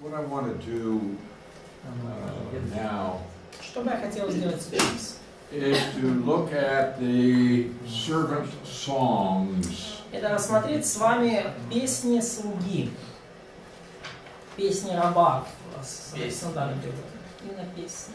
What I want to do now Что бы я хотел сделать сейчас? is to look at the servant songs. Это рассмотреть с вами песни слуги, песни раба, сандальный перевод, именно песни.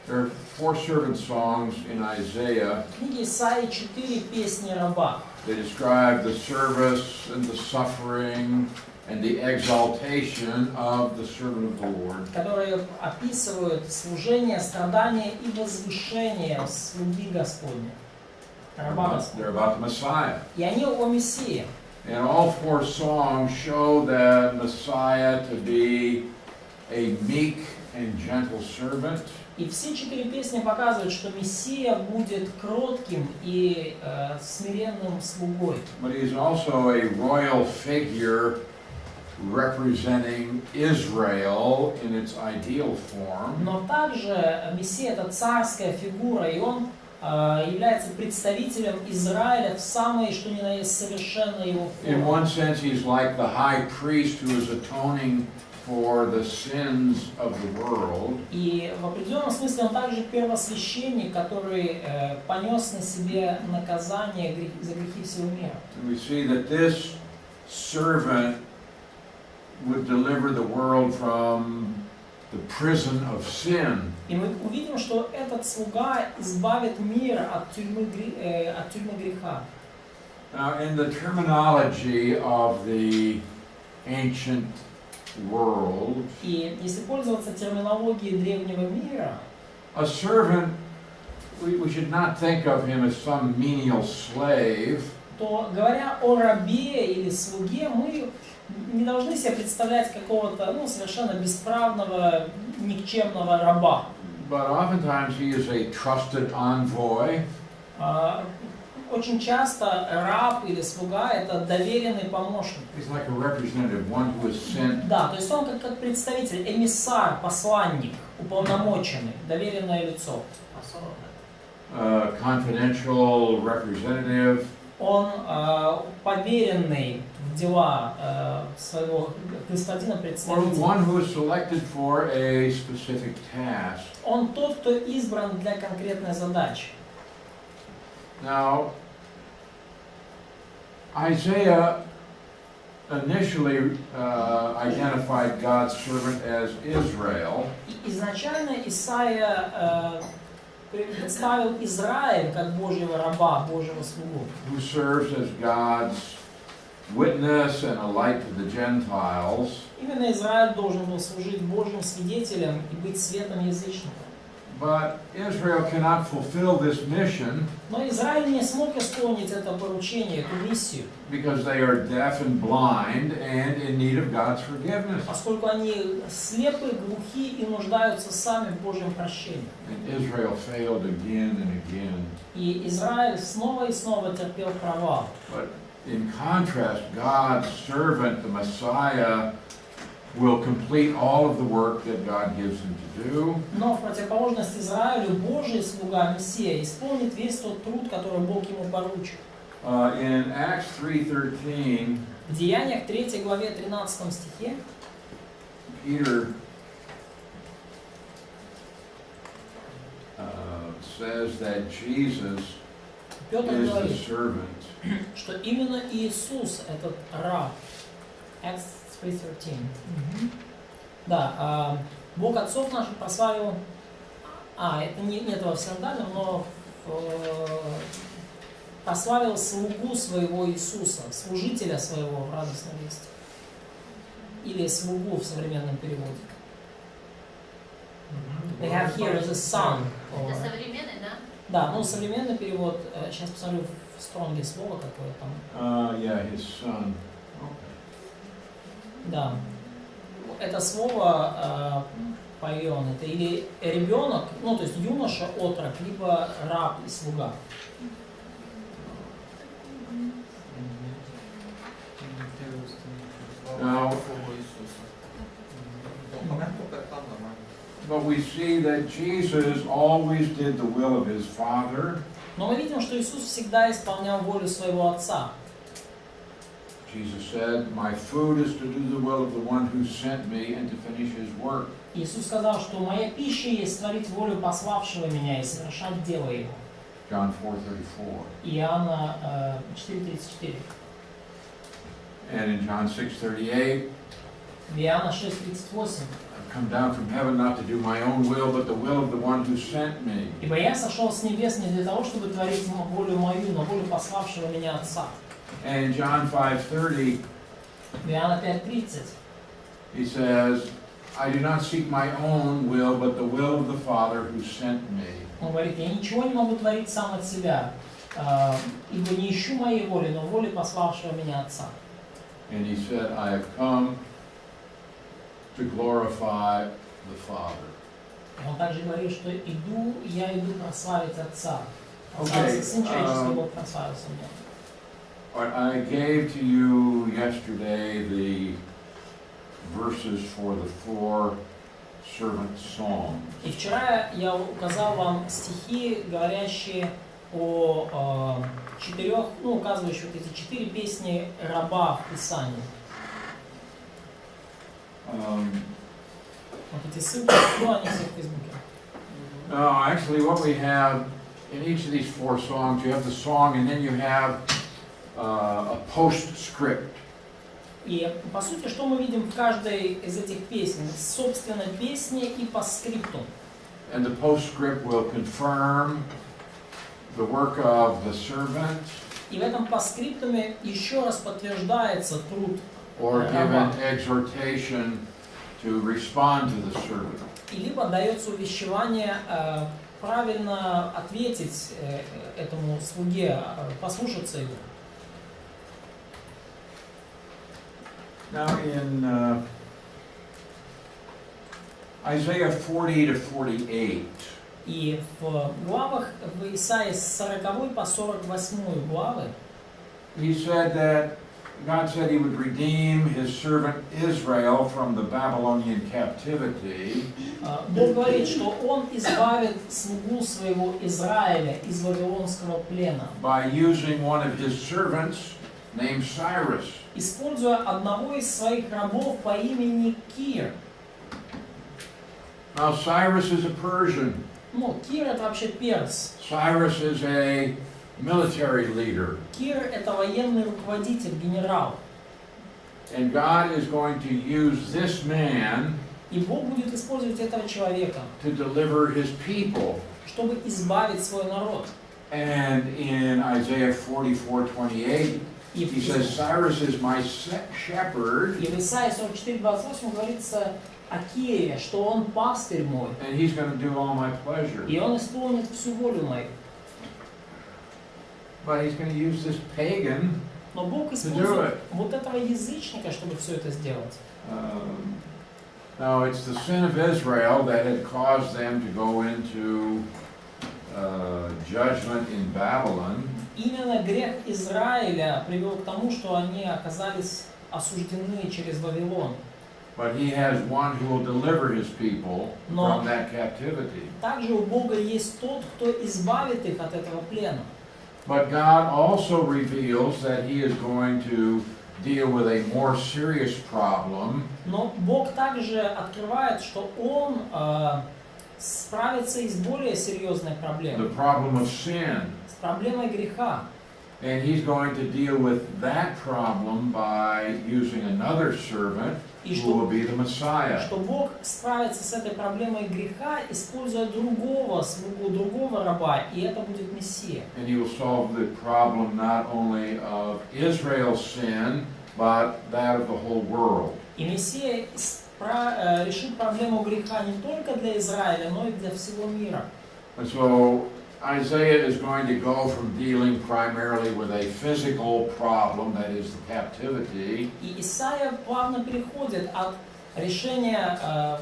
There are 4 servant songs in Isaiah. В книге Исаии 4 песни раба. They describe the service and the suffering and the exaltation of the servant of the Lord. Которые описывают служение, страдания и возвышение слуги Господня, раба Господня. They're about the Messiah. И они о Мессии. And all 4 songs show the Messiah to be a meek and gentle servant. И все 4 песни показывают, что Мессия будет кротким и смиренным слугой. But he's also a royal figure representing Israel in its ideal form. Но также Мессия — это царская фигура, и он является представителем Израиля в самой, что ни на есть, совершенной его In форме. one sense, he's like the high priest who is atoning for the sins of the world. И в определенном смысле он также первосвященник, который понес на себе наказание за грехи всего мира. And we see that this servant would deliver the world from the prison of sin. И мы увидим, что этот слуга избавит мир от тюрьмы греха. Now, in the terminology of the ancient world, И если пользоваться терминологией древнего мира, a servant, we should not think of him as some menial slave. то, говоря о рабе или слуге, мы не должны себе представлять какого-то совершенно бесправного, никчемного раба. But oftentimes he is a trusted envoy. Очень часто раб или слуга — это доверенный помощник. He's like a representative, one who is sent. Да, то есть он как представитель, эмиссар, посланник, уполномоченный, доверенное лицо. Confidential representative. Он поверенный в дела своего господина Or представителя. one who is selected for a specific task. Он тот, кто избран для конкретной задачи. Now, Isaiah initially identified God's servant as Israel. Изначально Исаия представил Израиль как Божьего раба, Божьего слугу, Who serves as God's witness and a light to the Gentiles. Именно Израиль должен был служить Божьим свидетелем и быть светом язычников. But Israel cannot fulfill this mission Но Израиль не смог исполнить это поручение, эту миссию, because they are deaf and blind and in need of God's forgiveness. поскольку они слепы, глухи и нуждаются сами в Божьем прощении. And Israel failed again and again. И Израиль снова и снова терпел провал. But in contrast, God's servant, the Messiah, will complete all of the work that God gives him to do. Но в противоположность Израилю, Божий слуга, Мессия, исполнит весь тот труд, который Бог ему поручил. In Acts 3:13, В Деяниях 3 главе 13 стихе Peter says that Jesus Петр is the говорит, servant. что именно Иисус, этот раб. Acts 3:13. Да, Бог отцов наших прославил, это нет этого в синодальном, но прославил слугу своего Иисуса, служителя своего в радостной вести. Или слугу в современном переводе. They have here as a son. Это современный, да? Да, современный перевод, сейчас посмотрю в Стронге слово какое там. Yeah, his son. Да. Это слово пайон, это или ребенок, то есть юноша, отрок, либо раб и слуга. Now, but we see that Jesus always did the will of his Father. Но мы видим, что Иисус всегда исполнял волю своего Отца. Jesus said, "My food is to do the will of the one who sent me and to finish his work." Иисус сказал, что моя пища есть творить волю пославшего меня и совершать дело его. John 4:34. Иоанна 4:34. And in John 6:38, В Иоанна 6:38. I've come down from heaven not to do my own will, but the will of the one who sent me. Ибо я сошел с небес не для того, чтобы творить волю мою, но волю пославшего меня Отца. And in John 5:30, В Иоанна 5:30. he says, "I do not seek my own will, but the will of the Father who sent me." Он говорит, я ничего не могу творить сам от себя, ибо не ищу моей воли, но воли пославшего меня Отца. And he said, "I have come to glorify the Father." И он также говорит, что я иду прославить Отца. Okay, Сын человеческий Бог прославился мне. I gave to you yesterday the verses for the 4 servant songs. И вчера я указал вам стихи, говорящие о 4, указывающие вот эти 4 песни раба в Писании. Вот эти ссылки, они все в Фейсбуке. No, actually what we have in each of these 4 songs, you have the song and then you have a postscript. И по сути, что мы видим в каждой из этих песен? Собственно, песни и по скрипту. And the postscript will confirm the work of the servant. И в этом постскриптуме еще раз подтверждается труд Or give раба. an exhortation to respond to the servant. И либо дается увещевание правильно ответить этому слуге, послушаться его. Now in Isaiah 40 to 48, И в главах в Исаии с 40 по 48 главы he said that God said he would redeem his servant Israel from the Babylonian captivity. Бог говорит, что Он избавит слугу своего Израиля из вавилонского плена, By using one of his servants named Cyrus. используя одного из своих рабов по имени Кир. Now Cyrus is a Persian. Кир это вообще перс. Cyrus is a military leader. Кир это военный руководитель, генерал. And God is going to use this man И Бог будет использовать этого человека, to deliver his people. чтобы избавить свой народ. And in Isaiah 44:28, И he says, Cyrus is my shepherd, в Исаии 44:28 говорится о Кире, что он пастырь мой, and he's going to do all my pleasure. и он исполнит всю волю мою. But he's going to use this pagan. Но Бог использует вот этого язычника, чтобы все это сделать. Now it's the sin of Israel that had caused them to go into judgment in Babylon. Именно грех Израиля привел к тому, что они оказались осуждены через Вавилон. But he has one who will deliver his people from that captivity. Также у Бога есть тот, кто избавит их от этого плена. But God also reveals that he is going to deal with a more serious problem. Но Бог также открывает, что Он справится и с более серьезной проблемой. The problem of sin. С проблемой греха. And he's going to deal with that problem by using another servant who will be the Messiah. Что Бог справится с этой проблемой греха, используя другого слугу, другого раба, и это будет Мессия. And he will solve the problem not only of Israel's sin, but that of the whole world. И Мессия решит проблему греха не только для Израиля, но и для всего мира. And so Isaiah is going to go from dealing primarily with a physical problem, that is the captivity, И Исаия плавно переходит от решения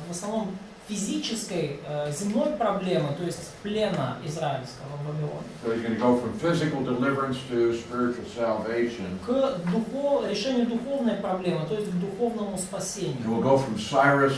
в основном физической, земной проблемы, то есть плена израильского в Вавилоне, so he's going to go from physical deliverance to spiritual salvation. к решению духовной проблемы, то есть к духовному спасению. And we'll go from Cyrus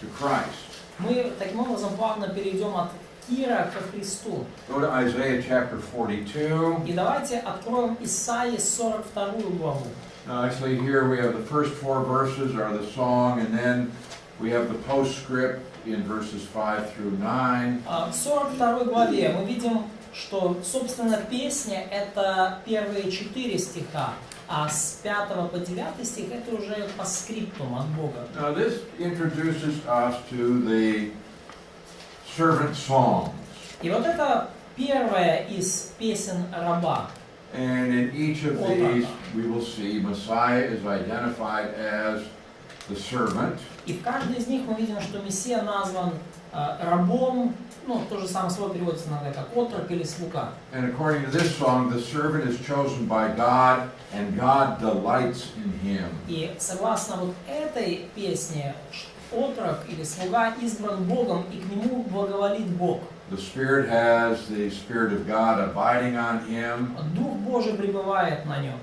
to Christ. Мы таким образом плавно перейдем от Кира ко Христу. Go to Isaiah chapter 42. И давайте откроем Исаии 42 главу. Actually, here we have the first 4 verses are the song, and then we have the postscript in verses 5 through 9. В 42 главе мы видим, что, собственно, песня — это первые 4 стиха, а с 5 по 9 стих это уже по скриптум от Бога. Now, this introduces us to the servant songs. И вот это первая из песен раба. And in each of these, we will see Messiah is identified as the servant. И в каждой из них мы видим, что Мессия назван рабом, ну, то же самое слово переводится иногда как отрок или слуга. And according to this song, the servant is chosen by God, and God delights in him. И согласно вот этой песне, отрок или слуга избран Богом, и к нему благоволит Бог. The Spirit has the Spirit of God abiding on him. Дух Божий пребывает на нем.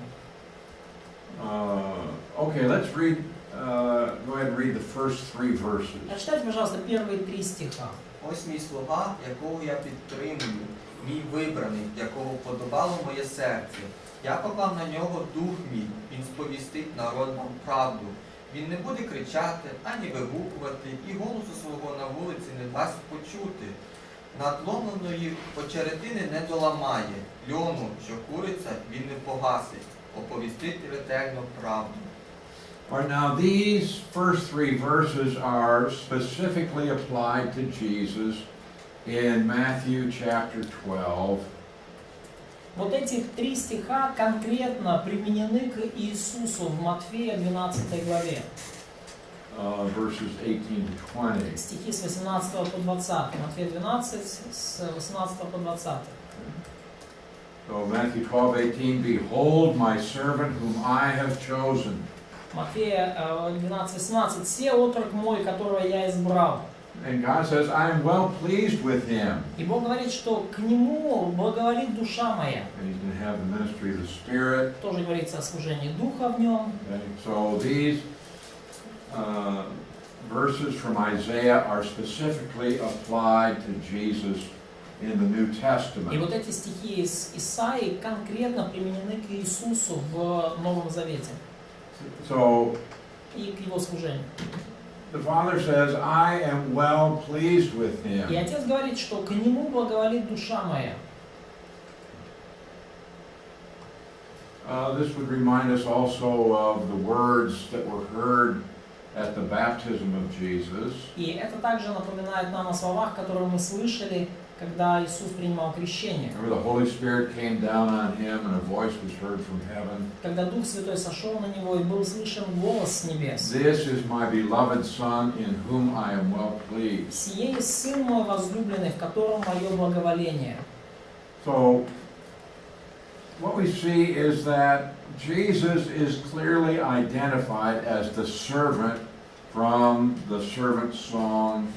Okay, let's read. Go ahead and read the first 3 verses. Прочитайте, пожалуйста, первые 3 стиха. Ось мій слуга, якого я підтримую, мій вибраний, якого подобало моє серце. Я поклав на нього дух мій, він сповістить народам правду. Він не буде кричати, ані вигукувати, і голосу свого на вулиці не дасть почути. Надломленої очеретини не доламає, льону, що куриться, він не погасить, оповістить ретельно правду. All right, now these first 3 verses are specifically applied to Jesus in Matthew chapter 12. Вот эти 3 стиха конкретно применены к Иисусу в Матфея 12 главе. Verses 18 to 20. Стихи с 18 по 20. Матфея 12, с 18 по 20. So Matthew 12:18, behold my servant whom I have chosen. Матфея 12:18. «Се отрок мой, которого я избрал». And God says, I am well pleased with him. И Бог говорит, что к нему благоволит душа моя. And he's going to have the ministry of the Spirit. Тоже говорится о служении Духа в нем. Okay? So these verses from Isaiah are specifically applied to Jesus in the New И Testament. вот эти стихи из Исаии конкретно применены к Иисусу в Новом Завете So и к его служению. the Father says, I am well pleased with И him. Отец говорит, что к нему благоволит душа моя. This would remind us also of the words that were heard at the baptism of Jesus. И это также напоминает нам о словах, которые мы слышали, когда Иисус принимал крещение. Remember, the Holy Spirit came down on him and a voice was heard from heaven. Когда Дух Святой сошел на него и был слышен голос с небес. This is my beloved Son in whom I am well pleased. «Сие есть Сын мой возлюбленный, в котором мое благоволение». So, what we see is that Jesus is clearly identified as the servant from the servant song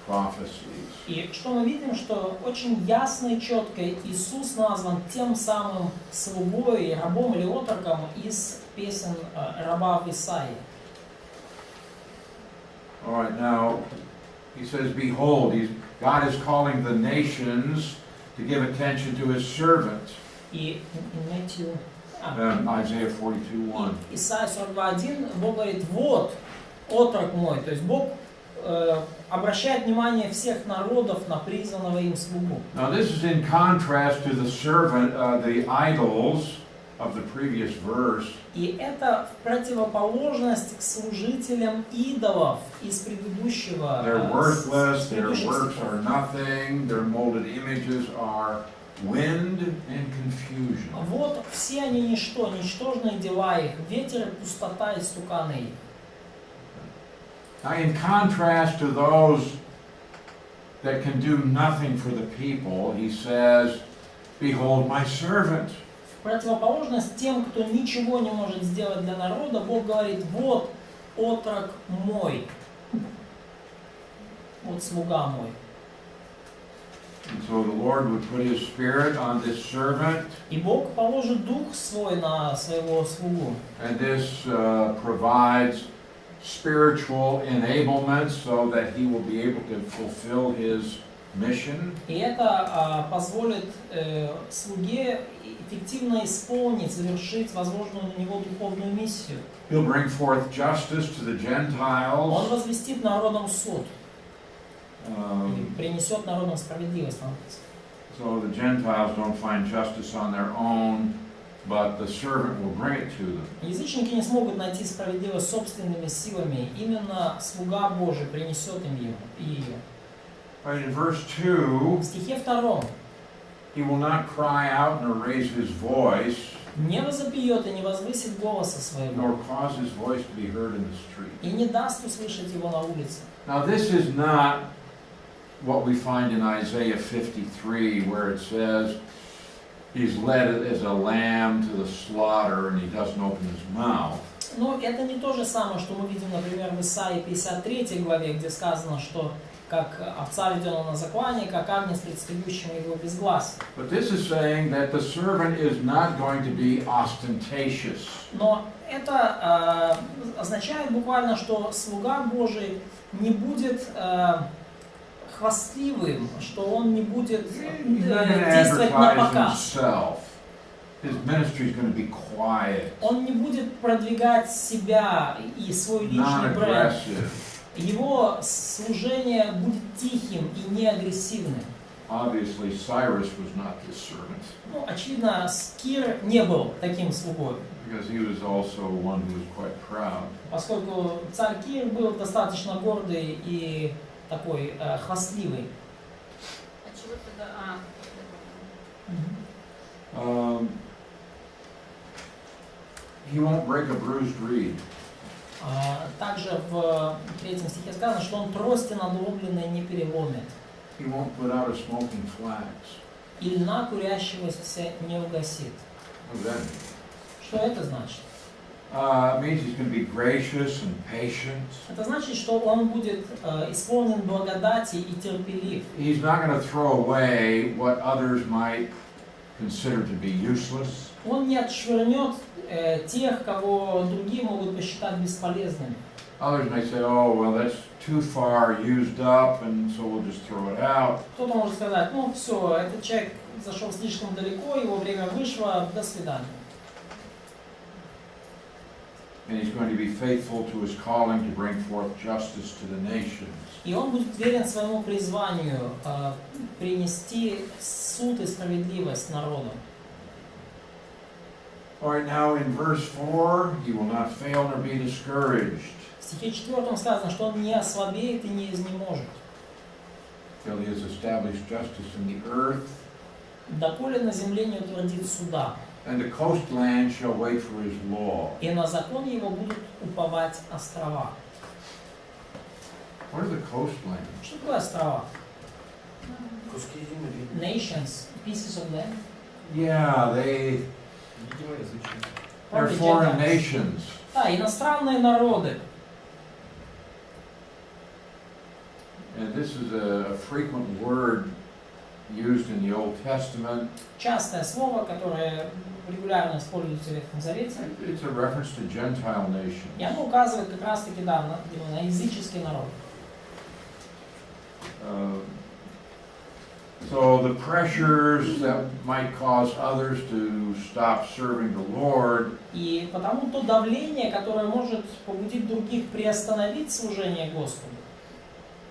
prophecies. И что мы видим, что очень ясно и четко Иисус назван тем самым слугой, рабом или отроком из песен раба в Исаии. All right, now he says, "Behold, God is calling the nations to give attention to His servant." И Isaiah 42:1. Исайя 42:1 Бог говорит: вот отрок мой, то есть Бог обращает внимание всех народов на призванного им слугу. Now this is in contrast to the servant, the idols of the previous verse. И это в противоположность к служителям идолов из предыдущего. They're worthless, their предыдущих works стихов. are nothing, their molded images are wind and confusion. Вот все они ничто, ничтожные дела их, ветер и пустота и стуканы их. Now, in contrast to those that can do nothing for the people, he says, "Behold my servant." В противоположность тем, кто ничего не может сделать для народа, Бог говорит: вот отрок мой, вот слуга мой. And so the Lord would put His Spirit on this servant, И Бог положит дух свой на своего слугу. and this provides spiritual enablement so that he will be able to fulfill his mission. И это позволит слуге эффективно исполнить, завершить возложенную на него духовную миссию. He'll bring forth justice to the Он Gentiles. возвестит народам суд, или принесет народам справедливость. So the Gentiles don't find justice on their own, but the servant will bring it to them. Язычники не смогут найти справедливость собственными силами. Именно слуга Божий принесет им ее. Right, in verse 2, В стихе 2: he will not cry out nor raise his voice, не возопьет и не возвысит голоса своего, nor cause his voice to be heard in the street. и не даст услышать его на улице. Now this is not what we find in Isaiah 53, where it says he's led as a lamb to the slaughter and he doesn't open his mouth. Но это не то же самое, что мы видим, например, в Исаии 53 главе, где сказано, что как овца ведена на заклание, как агнец, предстающим его без глаз. But this is saying that the servant is not going to be ostentatious. Но это означает буквально, что слуга Божий не будет хвастливым, что он не будет He's not going to действовать на advertise показ. himself. His ministry is going to be quiet, Он не будет продвигать себя и свой личный бренд. non-aggressive. Его служение будет тихим и не агрессивным. Obviously, Cyrus was not this servant, Ну, очевидно, Кир не был таким слугой, because he was also one who was quite proud. поскольку царь Кир был достаточно гордый и такой хвастливый. А чего тогда? He won't break a bruised reed. Также в 3 стихе сказано, что он трости надломленной не переломит, He won't put out a smoking flax. и льна курящегося не угасит. What does that mean? Что это значит? It means he's going to be gracious and patient. Это значит, что он будет исполнен благодати и терпелив. He's not going to throw away what others might consider to be useless. Он не отшвырнет тех, кого другие могут посчитать бесполезными. Others may say, oh, well, that's too far used up, and so we'll just throw it out. Кто-то может сказать, ну все, этот человек зашел слишком далеко, его время вышло, до свидания. And he's going to be faithful to his calling to bring forth justice to the nations. И он будет верен своему призванию принести суд и справедливость народу. All right, now in verse 4, he will not fail nor be discouraged В стихе 4 сказано, что он не ослабеет и не изнеможет, till he has established justice in the earth, доколе на земле не утвердит суда, and the coastland shall wait for his law. и на закон его будут уповать острова. What are the coastlands? Что такое острова? Куски земли. Nations, pieces of land. Yeah, they're Probably foreign Gentiles. nations. Да, иностранные народы. And this is a frequent word used in the Old Testament. Частое слово, которое регулярно используется в Ветхом Завете. It's a reference to Gentile nations. И оно указывает как раз-таки, да, на языческий народ. So the pressures that might cause others to stop serving the Lord И потому то давление, которое может побудить других приостановить служение Господу,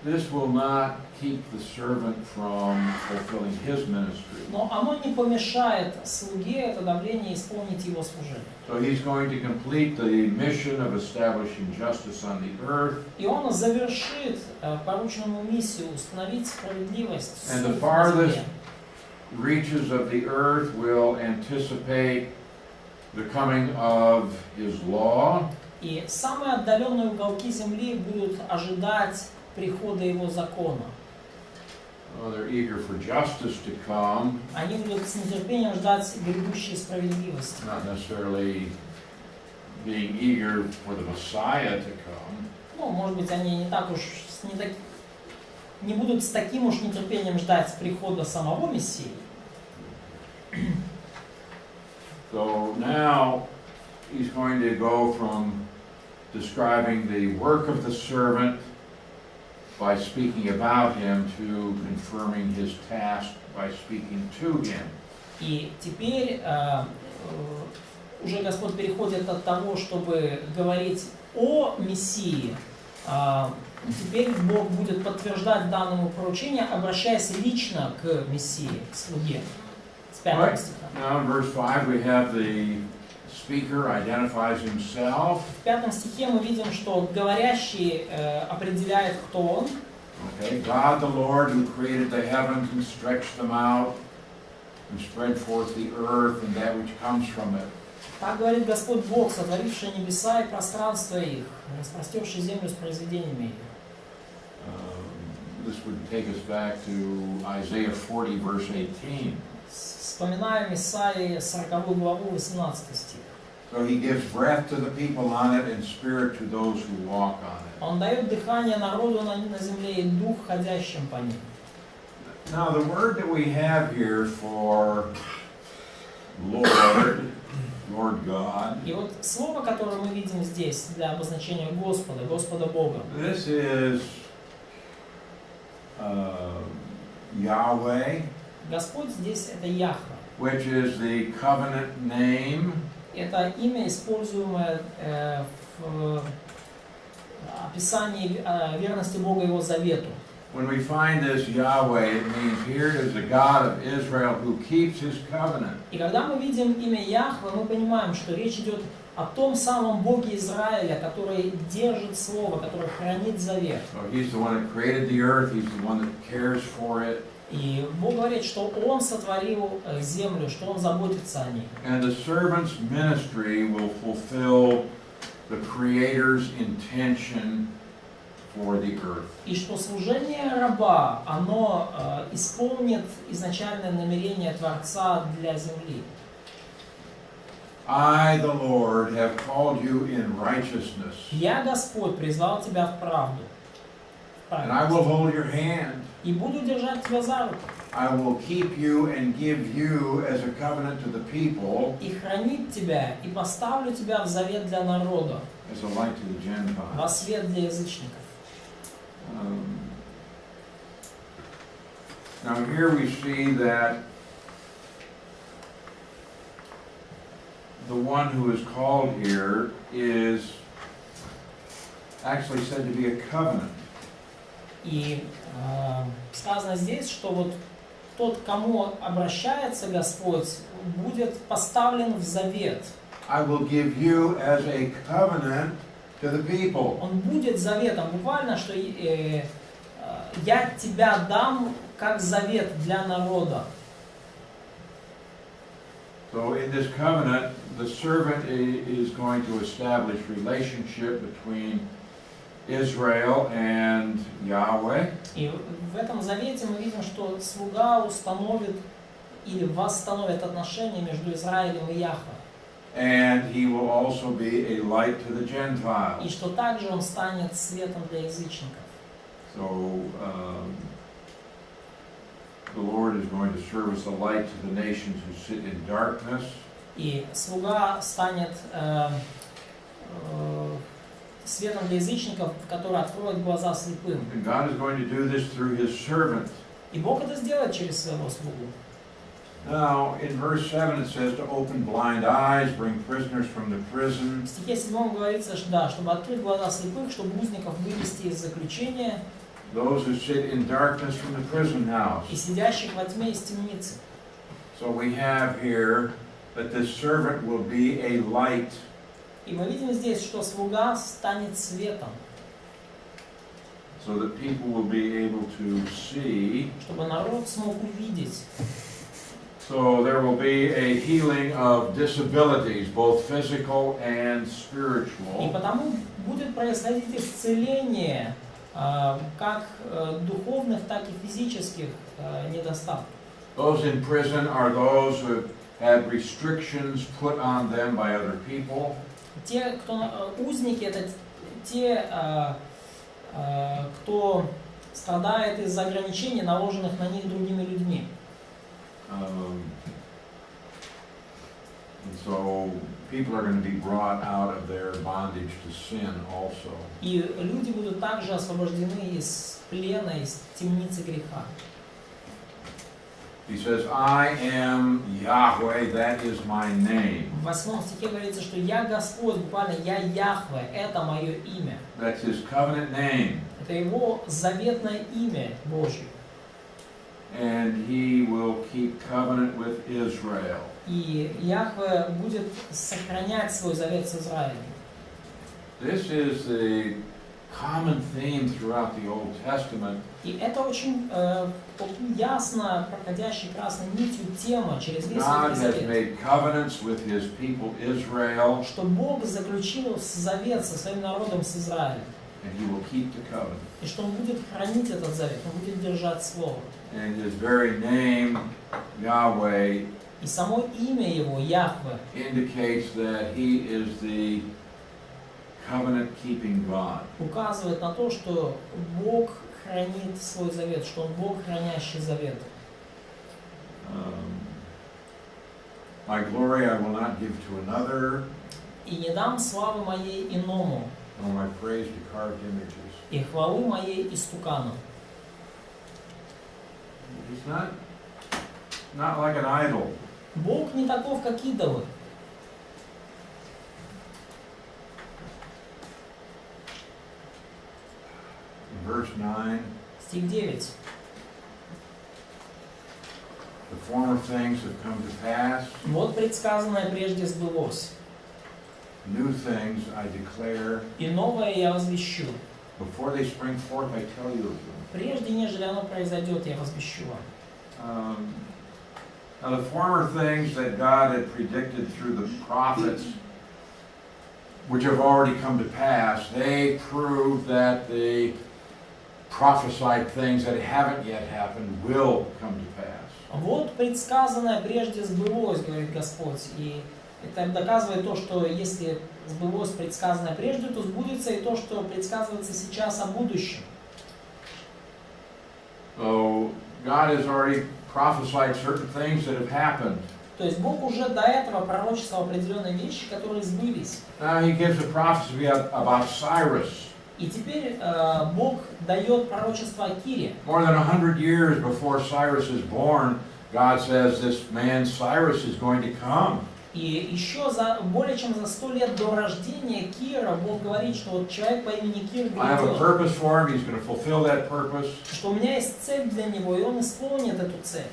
this will not keep the servant from fulfilling his ministry. но оно не помешает слуге, это давление, исполнить его служение. So he's going to complete the mission of establishing justice on the earth, И он завершит порученную миссию установить справедливость and суд the на farthest земле. reaches of the earth will anticipate the coming of his law. И самые отдаленные уголки земли будут ожидать прихода его закона. They're eager for justice to come, Они будут с нетерпением ждать грядущей справедливости. not necessarily being eager for the Messiah to come. Ну, может быть, они не так уж не будут с таким уж нетерпением ждать прихода самого Мессии. So now he's going to go from describing the work of the servant by speaking about him to confirming his task by speaking to him. И теперь уже Господь переходит от того, чтобы говорить о Мессии. Теперь Бог будет подтверждать данному поручению, обращаясь лично к Мессии, к слуге. С 5 стиха. Now in verse 5 we have the speaker identifies himself. В 5 стихе мы видим, что говорящий определяет, кто он. Okay, God the Lord who created the heavens and stretched them out and spread forth the earth and that which comes from it. Так говорит Господь Бог, сотворивший небеса и пространство их, распростерший землю с произведениями ее. This would take us back to Isaiah 40, verse 18. Вспоминаем Исаии 40 главу, 18 стих. So he gives breath to the people on it and spirit to those who walk on it. Он дает дыхание народу на земле и дух, ходящим по ним. Now the word that we have here for Lord, Lord God, И вот слово, которое мы видим здесь для обозначения Господа, Господа Бога, this is Yahweh, Господь здесь это Яхва. which is the covenant name. Это имя, используемое в описании верности Бога Его завету. When we find this Yahweh, it means here is the God of Israel who keeps his covenant. И когда мы видим имя Яхве, мы понимаем, что речь идет о том самом Боге Израиля, который держит слово, который хранит завет. So he's the one that created the earth, he's the one that cares for it. И Бог говорит, что Он сотворил землю, что Он заботится о ней. And the servant's ministry will fulfill the Creator's intention for the earth. И что служение раба, оно исполнит изначальное намерение Творца для земли. I, the Lord, have called you in righteousness, Я, Господь, призвал тебя в правду. and I will hold your hand. И буду держать тебя за руку. I will keep you and give you as a covenant to the people, И хранить тебя, и поставлю тебя в завет для народа, as a light to the Gentiles. во свет для язычников. Now here we see that the one who is called here is actually said to be a covenant. И сказано здесь, что вот тот, к кому обращается Господь, будет поставлен в завет. I will give you as a covenant to the people. Он будет заветом, буквально, что я тебя дам как завет для народа. So in this covenant, the servant is going to establish relationship between Israel and Yahweh. И в этом завете мы видим, что слуга установит или восстановит отношения между Израилем и Яхве. And he will also be a light to the Gentiles. И что также он станет светом для язычников. So the Lord is going to serve as a light to the nations who sit in darkness. И слуга станет светом для язычников, который откроет глаза слепым. And God is going to do this through his servant. И Бог это сделает через своего слугу. Now, in verse 7 it says to open blind eyes, bring prisoners from the prison. В стихе 7 говорится, что да, чтобы открыть глаза слепых, чтобы узников вывести из заключения, Those who sit in darkness from the prison house. и сидящих во тьме из темницы. So we have here that this servant will be a light. И мы видим здесь, что слуга станет светом, So that people will be able to see. чтобы народ смог увидеть. So there will be a healing of disabilities, both physical and spiritual. И потому будет происходить исцеление как духовных, так и физических недостатков. Those in prison are those who have had restrictions put on them by other people. Те, кто узники, это те, кто страдает из-за ограничений, наложенных на них другими людьми. Let's so people are going to be brought out of their bondage to sin also. И люди будут также освобождены из плена, из темницы греха. He says, I am Yahweh, that is my name. В 8 стихе говорится, что «Я Господь», буквально «Я Яхве», это мое имя. That's his covenant name. Это его заветное имя Божье. And he will keep covenant with Israel. И Яхве будет сохранять свой завет с Израилем. This is the common theme throughout the Old Testament. И это очень ясно проходящей красной нитью тема через весь God Ветхий has Завет. made covenants with his people Israel, Что Бог заключил завет со своим народом, с Израилем. and he will keep the covenant. И что Он будет хранить этот завет, Он будет держать Слово. And his very name, Yahweh, И само имя Его, Яхве, indicates that he is the covenant-keeping God. указывает на то, что Бог хранит свой завет, что Он Бог, хранящий завет. My glory I will not give to another, «И не дам славы моей иному, nor my praise to carved images. и хвалы моей истукану». He's not like an idol. Бог не таков, как идолы. In verse 9, Стих 9. the former things have come to pass, Вот предсказанное прежде сбылось, new things I declare. и новое я возвещу. Before they spring forth, I tell you of them. Прежде, нежели оно произойдет, я возвещу вам. Now the former things that God had predicted through the prophets, which have already come to pass, they prove that the prophesied things that haven't yet happened will come to pass. Вот предсказанное прежде сбылось, говорит Господь, и это доказывает то, что если сбылось предсказанное прежде, то сбудется и то, что предсказывается сейчас о будущем. So God has already prophesied certain things that have happened. То есть Бог уже до этого пророчествовал определенные вещи, которые сбылись. Now he gives a prophecy about Cyrus. И теперь Бог дает пророчество о Кире. More than 100 years before Cyrus is born, God says this man Cyrus is going to come. И еще более чем за 100 лет до рождения Кира Бог говорит, что вот человек по имени Кир I have a грядет, purpose for him. He's going to fulfill that purpose. что у меня есть цель для него, и он исполнит эту цель.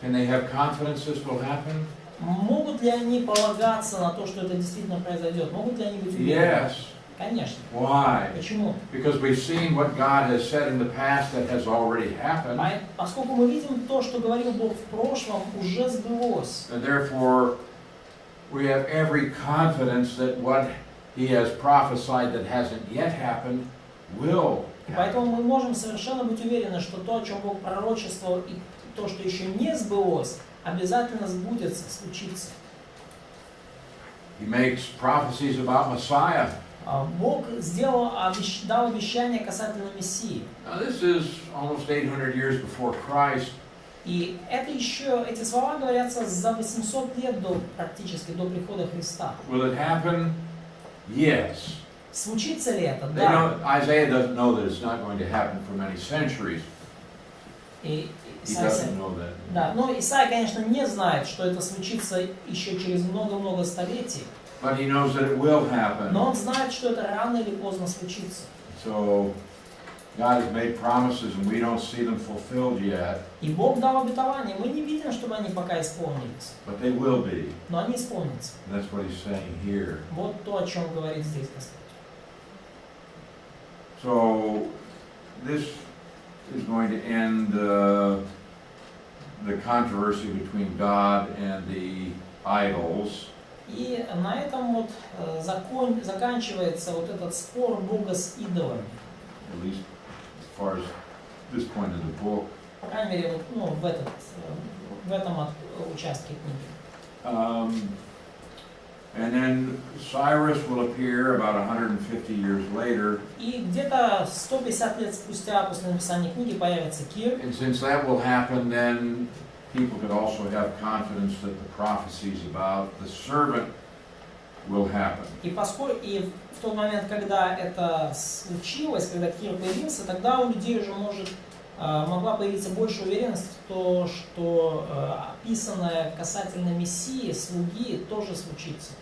Can they have confidence this will happen? Могут ли они полагаться на то, что это действительно произойдет? Могут ли они быть уверены? Yes. Конечно. Why? Почему? Because we've seen what God has said in the past that has already happened. Поскольку мы видим то, что говорил Бог в прошлом, уже сбылось. And therefore, we have every confidence that what He has prophesied that hasn't yet happened will И happen. поэтому мы можем совершенно быть уверены, что то, о чем Бог пророчествовал, и то, что еще не сбылось, обязательно сбудется, случится. He makes prophecies about Messiah. Бог дал обещание касательно Мессии. Now this is almost 800 years before Christ. И это еще, эти слова говорятся за 800 лет практически до прихода Христа. Will it happen? Yes. Случится ли это? They Да. Isaiah doesn't know that it's not going to happen for many centuries. И He Исаия, doesn't know that. да, но Исаия, конечно, не знает, что это случится еще через много-много столетий. But he knows that it will happen. Но он знает, что это рано или поздно случится. So God has made promises and we don't see them fulfilled yet, И Бог дал обетование. Мы не видим, чтобы они пока исполнились. but they will be. Но они исполнятся. And that's what he's saying here. Вот то, о чем говорит здесь Господь. So this is going to end the controversy between God and the idols. И на этом вот заканчивается вот этот спор Бога с идолами. At least as far as this point in the book. По крайней мере, вот, ну, в этом участке книги. And then Cyrus will appear about 150 years later. И где-то 150 лет спустя после написания книги появится Кир. And since that will happen, then people could also have confidence that the prophecies about the servant will happen. И поскольку в тот момент, когда это случилось, когда Кир появился, тогда у людей уже могла появиться больше уверенность в том, что описанное касательно Мессии, слуги, тоже случится.